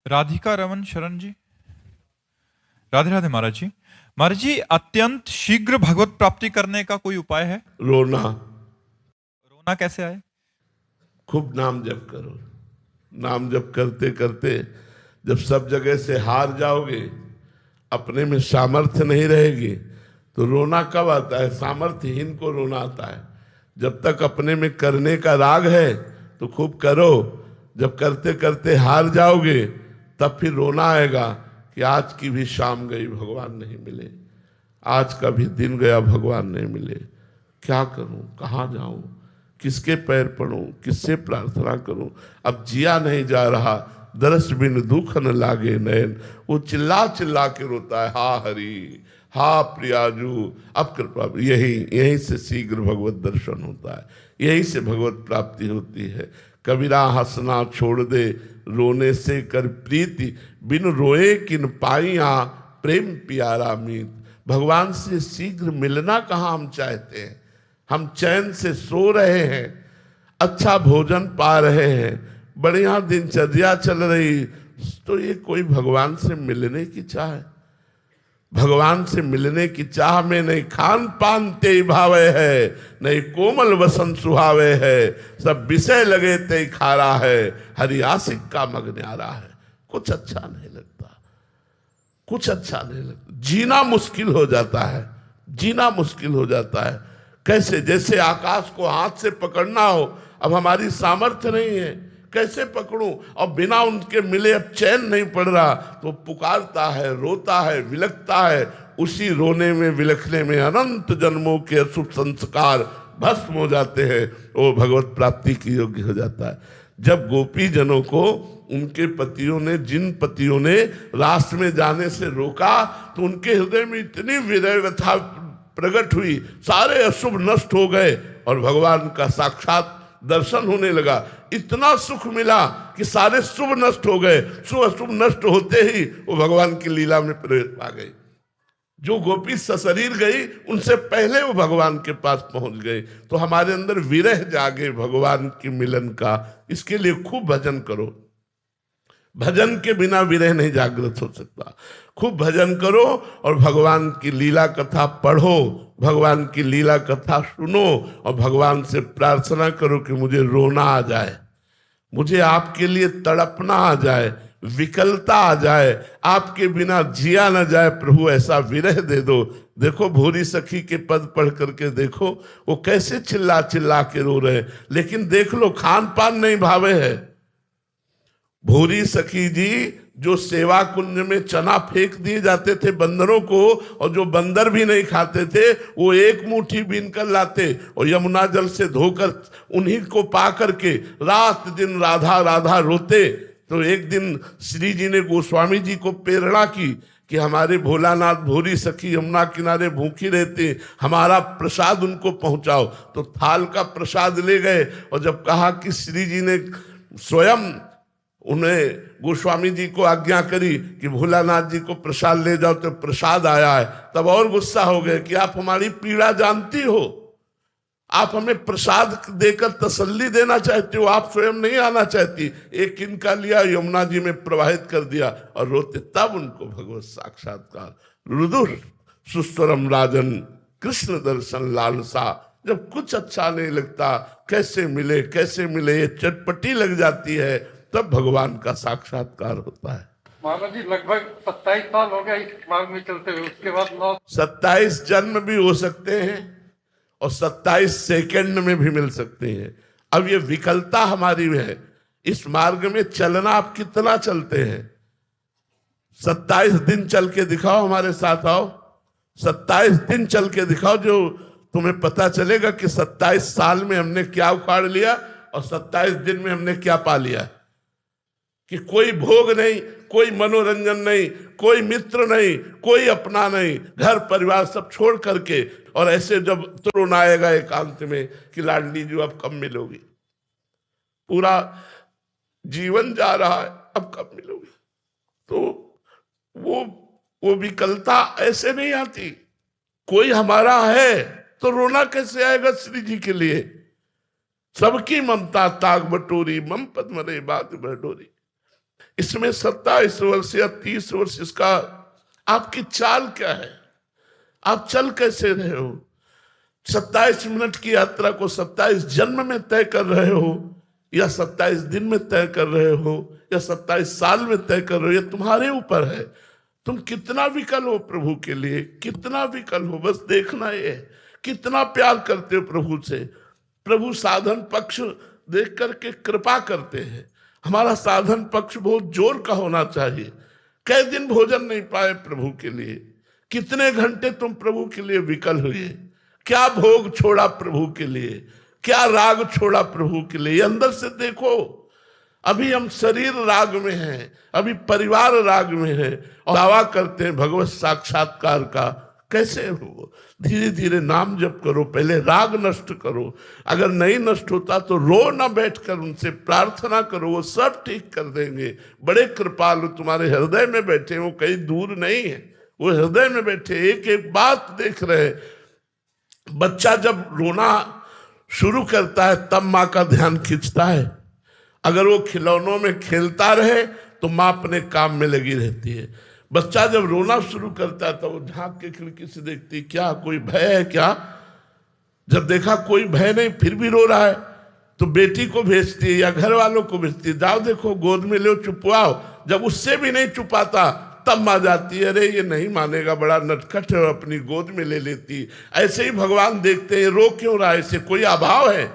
राधिका रमन शरण जी, राधे राधे महाराज जी। महाराज जी, अत्यंत शीघ्र भगवत प्राप्ति करने का कोई उपाय है? रोना। रोना कैसे आए? खूब नाम जप करो। नाम जप करते करते जब सब जगह से हार जाओगे, अपने में सामर्थ्य नहीं रहेगी, तो रोना कब आता है? सामर्थ्यहीन को रोना आता है। जब तक अपने में करने का राग है तो खूब करो। जब करते करते हार जाओगे तब फिर रोना आएगा कि आज की भी शाम गई, भगवान नहीं मिले। आज का भी दिन गया, भगवान नहीं मिले। क्या करूं, कहाँ जाऊं, किसके पैर पड़ूं, किससे प्रार्थना करूं? अब जिया नहीं जा रहा, दरस बिन दुख न लागे नयन। वो चिल्ला चिल्ला के रोता है, हा हरि, हा प्रियाजू, अब कृपा। यही से शीघ्र भगवत दर्शन होता है, यही से भगवत प्राप्ति होती है। कबीरा हंसना छोड़ दे, रोने से कर प्रीति, बिन रोए किन पाइया, प्रेम प्यारा मीत। भगवान से शीघ्र मिलना कहाँ हम चाहते हैं? हम चैन से सो रहे हैं, अच्छा भोजन पा रहे हैं, बढ़िया दिनचर्या चल रही, तो ये कोई भगवान से मिलने की चाह है? भगवान से मिलने की चाह में नहीं खान पान ते भावे है, नहीं कोमल वसन सुहावे है, सब विषय लगे ते खारा है, हरि आशिक का मग न्यारा है। कुछ अच्छा नहीं लगता, कुछ अच्छा नहीं लगता। जीना मुश्किल हो जाता है, जीना मुश्किल हो जाता है। कैसे? जैसे आकाश को हाथ से पकड़ना हो, अब हमारी सामर्थ्य नहीं है, कैसे पकड़ूं? और बिना उनके मिले अब चैन नहीं पड़ रहा, तो पुकारता है, रोता है, विलखता है। उसी रोने में, विलखने में अनंत जन्मों के अशुभ संस्कार भस्म हो जाते हैं, वो भगवत प्राप्ति की योग्य हो जाता है। जब गोपी जनों को उनके पतियों ने, जिन पतियों ने रास्ते में जाने से रोका, तो उनके हृदय में इतनी विरह व्यथा प्रकट हुई, सारे अशुभ नष्ट हो गए और भगवान का साक्षात दर्शन होने लगा। इतना सुख मिला कि सारे शुभ नष्ट हो गए। शुभ अशुभ नष्ट होते ही वो भगवान की लीला में प्रवेश पा गई। जो गोपी सशरीर गई, उनसे पहले वो भगवान के पास पहुंच गए। तो हमारे अंदर विरह जागे भगवान की मिलन का। इसके लिए खूब भजन करो। भजन के बिना विरह नहीं जागृत हो सकता। खूब भजन करो और भगवान की लीला कथा पढ़ो, भगवान की लीला कथा सुनो और भगवान से प्रार्थना करो कि मुझे रोना आ जाए, मुझे आपके लिए तड़पना आ जाए, विकलता आ जाए, आपके बिना जिया न जाए। प्रभु ऐसा विरह दे दो। देखो भूरी सखी के पद पढ़ करके देखो, वो कैसे चिल्ला चिल्ला के रो रहे, लेकिन देख लो खान पान नहीं भावे है। भूरी सखी जी जो सेवा कुंज में चना फेंक दिए जाते थे बंदरों को, और जो बंदर भी नहीं खाते थे, वो एक मुट्ठी बीन कर लाते और यमुना जल से धोकर उन्हीं को पा करके रात दिन राधा राधा रोते। तो एक दिन श्री जी ने गोस्वामी जी को प्रेरणा की कि हमारे भोलानाथ भूरी सखी यमुना किनारे भूखी रहते, हमारा प्रसाद उनको पहुंचाओ। तो थाल का प्रसाद ले गए और जब कहा कि श्री जी ने स्वयं उन्हें गोस्वामी जी को आज्ञा करी कि भोलानाथ जी को प्रसाद ले जाओ, तो प्रसाद आया है, तब और गुस्सा हो गए कि आप हमारी पीड़ा जानती हो, आप हमें प्रसाद देकर तसल्ली देना चाहते हो, आप स्वयं नहीं आना चाहती। एक इनका लिया, यमुना जी में प्रवाहित कर दिया और रोते। तब उनको भगवत साक्षात्कार। रुदुर सुस्वरम राजन, कृष्ण दर्शन लालसा। जब कुछ अच्छा नहीं लगता, कैसे मिले कैसे मिले, ये चटपटी लग जाती है, तब भगवान का साक्षात्कार होता है। महाराज जी लगभग 27 साल हो गए इस मार्ग में चलते हुए, उसके बाद 27 जन्म भी हो सकते हैं और 27 सेकंड में भी मिल सकते हैं। अब ये विकलता हमारी है। इस मार्ग में चलना आप कितना चलते हैं? 27 दिन चल के दिखाओ, हमारे साथ आओ, 27 दिन चल के दिखाओ, जो तुम्हें पता चलेगा कि 27 साल में हमने क्या उखाड़ लिया और 27 दिन में हमने क्या पा लिया। कि कोई भोग नहीं, कोई मनोरंजन नहीं, कोई मित्र नहीं, कोई अपना नहीं, घर परिवार सब छोड़ करके, और ऐसे जब तरुण आएगा एकांत में कि लाडली जी अब कब मिलोगी, पूरा जीवन जा रहा है, अब कब मिलोगी। तो वो विकलता ऐसे नहीं आती। कोई हमारा है तो रोना कैसे आएगा श्री जी के लिए? सबकी ममता ताग बटोरी, मम पद्म रे बात बटोरी। इसमें 27 वर्ष या 30 वर्ष इसका आपकी चाल क्या है? आप चल कैसे रहे हो? 27 मिनट की यात्रा को 27 जन्म में तय कर रहे हो, या 27 दिन में तय कर रहे हो, या 27 साल में तय कर रहे हो? ये तुम्हारे ऊपर है। तुम कितना विकल हो प्रभु के लिए, कितना विकल हो। बस देखना ये है कितना प्यार करते हो प्रभु से। प्रभु साधन पक्ष देख करके कृपा करते हैं। हमारा साधन पक्ष बहुत जोर का होना चाहिए। कई दिन भोजन नहीं पाए प्रभु के लिए, कितने घंटे तुम प्रभु के लिए विकल हुए, क्या भोग छोड़ा प्रभु के लिए, क्या राग छोड़ा प्रभु के लिए। अंदर से देखो, अभी हम शरीर राग में हैं, अभी परिवार राग में है, और दावा करते हैं भगवत साक्षात्कार का। कैसे हो? धीरे धीरे नाम जप करो, पहले राग नष्ट करो। अगर नहीं नष्ट होता तो रो ना बैठकर उनसे प्रार्थना करो, वो सब ठीक कर देंगे। बड़े कृपालु तुम्हारे हृदय में बैठे, वो कहीं दूर नहीं है, वो हृदय में बैठे, एक एक बात देख रहे। बच्चा जब रोना शुरू करता है तब माँ का ध्यान खींचता है। अगर वो खिलौनों में खेलता रहे तो माँ अपने काम में लगी रहती है। बच्चा जब रोना शुरू करता है तो वो झांक के खिड़की से देखती, क्या कोई भय है क्या? जब देखा कोई भय नहीं फिर भी रो रहा है तो बेटी को भेजती है या घर वालों को भेजती है, जाओ देखो गोद में लो चुपवाओ। जब उससे भी नहीं चुपाता तब माँ जाती है, अरे ये नहीं मानेगा, बड़ा नटखट है, अपनी गोद में ले लेती। ऐसे ही भगवान देखते हैं रो क्यों रहा है, इसे कोई अभाव है,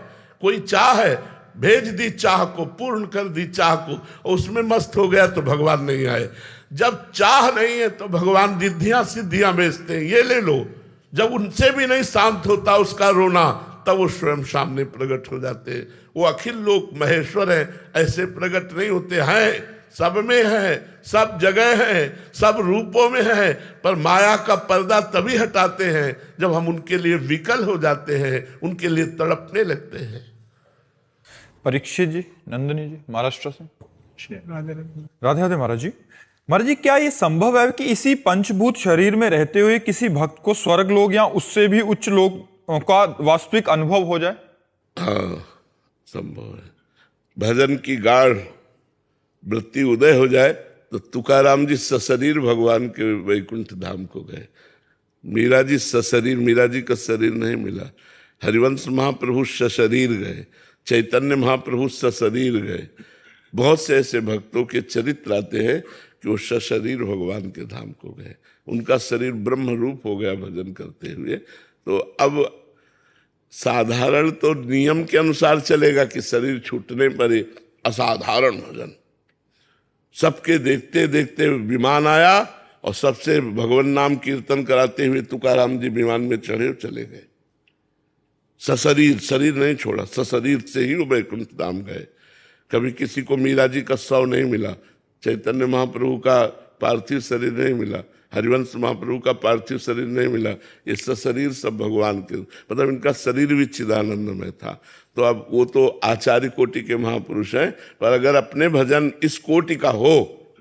कोई चाह है। भेज दी चाह को, पूर्ण कर दी चाह को, और उसमें मस्त हो गया तो भगवान नहीं आए। जब चाह नहीं है तो भगवान रिद्धियां सिद्धियां बेचते हैं, ये ले लो। जब उनसे भी नहीं शांत होता उसका रोना, तब वो स्वयं सामने प्रकट हो जाते हैं। वो अखिल लोक महेश्वर है, ऐसे प्रकट नहीं होते हैं, सब में है, सब जगह है, सब रूपों में है, पर माया का पर्दा तभी हटाते हैं जब हम उनके लिए विकल हो जाते हैं, उनके लिए तड़पने लगते हैं। परीक्षित जी, नंदिनी जी, महाराष्ट्र से। राधे राधे महाराज जी। महाराज जी, क्या ये संभव है कि इसी पंचभूत शरीर में रहते हुए किसी भक्त को स्वर्ग लोक या उससे भी उच्च लोक का वास्तविक अनुभव हो जाए? हाँ, संभव है। भजन की गाढ़ वृत्ति उदय हो जाए तो तुकाराम जी सशरीर भगवान के वैकुंठ धाम को गए। मीरा जी सशरीर, मीरा जी का शरीर नहीं मिला। हरिवंश महाप्रभु सशरीर गए, चैतन्य महाप्रभु सशरीर गए। बहुत से ऐसे भक्तों के चरित्र आते हैं कि वो सशरीर भगवान के धाम को गए, उनका शरीर ब्रह्म रूप हो गया भजन करते हुए। तो अब साधारण तो नियम के अनुसार चलेगा कि शरीर छूटने पर ही असाधारण भजन। सबके देखते देखते विमान आया और सबसे भगवान नाम कीर्तन कराते हुए तुकाराम जी विमान में चढ़े चले गए। सशरीर, शरीर नहीं छोड़ा, सशरीर से ही वो वैकुंठ धाम गए। कभी किसी को मीरा जी का शव नहीं मिला, चैतन्य महाप्रभु का पार्थिव शरीर नहीं मिला, हरिवंश महाप्रभु का पार्थिव शरीर नहीं मिला। ये सशरीर सब भगवान के, मतलब इनका शरीर भी चिदानंद में था। तो अब वो तो आचार्य कोटि के महापुरुष हैं, पर अगर अपने भजन इस कोटि का हो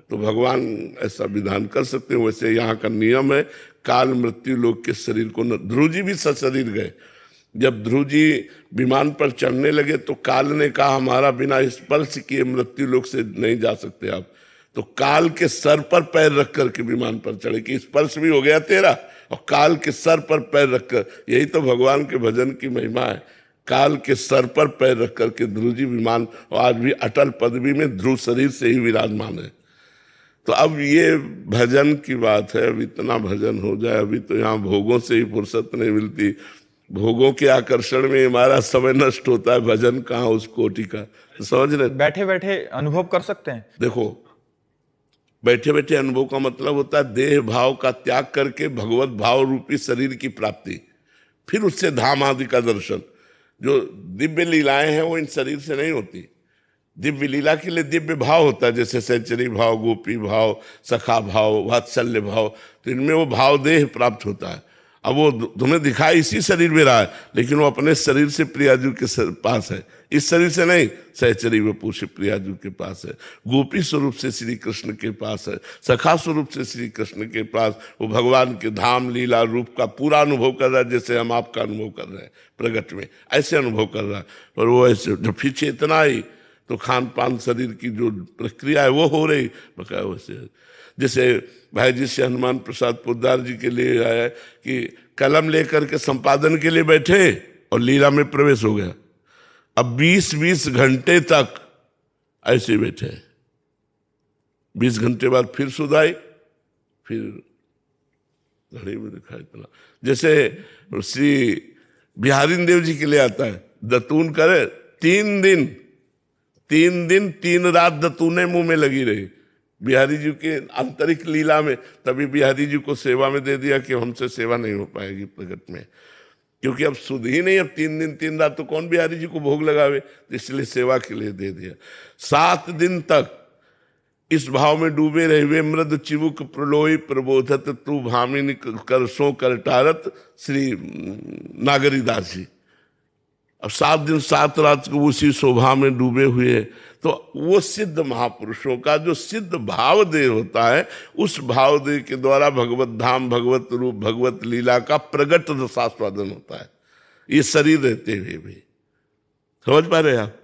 तो भगवान ऐसा विधान कर सकते हैं। वैसे यहाँ का नियम है, काल मृत्यु लोक के शरीर को न, ध्रुव जी भी सशरीर गए। जब ध्रुव जी विमान पर चढ़ने लगे तो काल ने कहा हमारा बिना स्पर्श किए मृत्यु लोक से नहीं जा सकते आप। तो काल के सर पर पैर रख करके विमान पर चढ़े कि स्पर्श भी हो गया तेरा, और काल के सर पर पैर रखकर, यही तो भगवान के भजन की महिमा है। काल के सर पर पैर रख करके ध्रुव जी विमान, और आज भी अटल पदवी में ध्रुव शरीर से ही विराजमान है। तो अब ये भजन की बात है, अब इतना भजन हो जाए। अभी तो यहाँ भोगों से ही फुर्सत नहीं मिलती, भोगों के आकर्षण में हमारा समय नष्ट होता है। भजन कहाँ उस कोटि का, तो समझ रहे? बैठे बैठे अनुभव कर सकते हैं। देखो, बैठे बैठे अनुभव का मतलब होता है देह भाव का त्याग करके भगवत भाव रूपी शरीर की प्राप्ति, फिर उससे धाम आदि का दर्शन। जो दिव्य लीलाएं हैं वो इन शरीर से नहीं होती। दिव्य लीला के लिए दिव्य भाव होता है, जैसे सैचरी भाव, गोपी भाव, सखा भाव, वात्सल्य भाव, तो इनमें वो भाव देह प्राप्त होता है। अब वो तुम्हें दिखाई इसी शरीर में रहा है, लेकिन वो अपने शरीर से प्रियाजू के पास है, इस शरीर से नहीं। सहचरी वपु से प्रियाजू के पास है, गोपी स्वरूप से श्री कृष्ण के पास है, सखा स्वरूप से श्री कृष्ण के पास। वो भगवान के धाम लीला रूप का पूरा अनुभव कर रहा है, जैसे हम आपका अनुभव कर रहे हैं प्रगट में, ऐसे अनुभव कर रहा है। और वो ऐसे जो पीछे इतना ही तो खान पान शरीर की जो प्रक्रिया है वो हो रही बकाया वैसे। जैसे भाई जी से हनुमान प्रसाद पोद्दार जी के लिए आया कि कलम लेकर के संपादन के लिए बैठे और लीला में प्रवेश हो गया। अब 20-20 घंटे तक ऐसे बैठे, 20 घंटे बाद फिर सुध आई, फिर घड़ी में दिखाई पड़ा। जैसे श्री बिहारी देव जी के लिए आता है, दतून करे 3 दिन 3 रात दतूने मुंह में लगी रही बिहारी जी के आंतरिक लीला में। तभी बिहारी जी को सेवा में दे दिया कि हमसे सेवा नहीं हो पाएगी प्रगट में, क्योंकि अब सुध ही नहीं, अब 3 दिन 3 रात तो कौन बिहारी जी को भोग लगावे, तो इसलिए सेवा के लिए दे दिया। 7 दिन तक इस भाव में डूबे रहे वे मृद चिबुक प्रलोई प्रबोधत तू भामिनी करसों करटारत श्री नागरीदास जी। अब 7 दिन 7 रात को उसी शोभा में डूबे हुए। तो वो सिद्ध महापुरुषों का जो सिद्ध भाव देह होता है, उस भाव देह के द्वारा भगवत धाम, भगवत रूप, भगवत लीला का प्रगट रसास्वादन होता है, ये शरीर रहते हुए भी। समझ पा रहे हैं आप?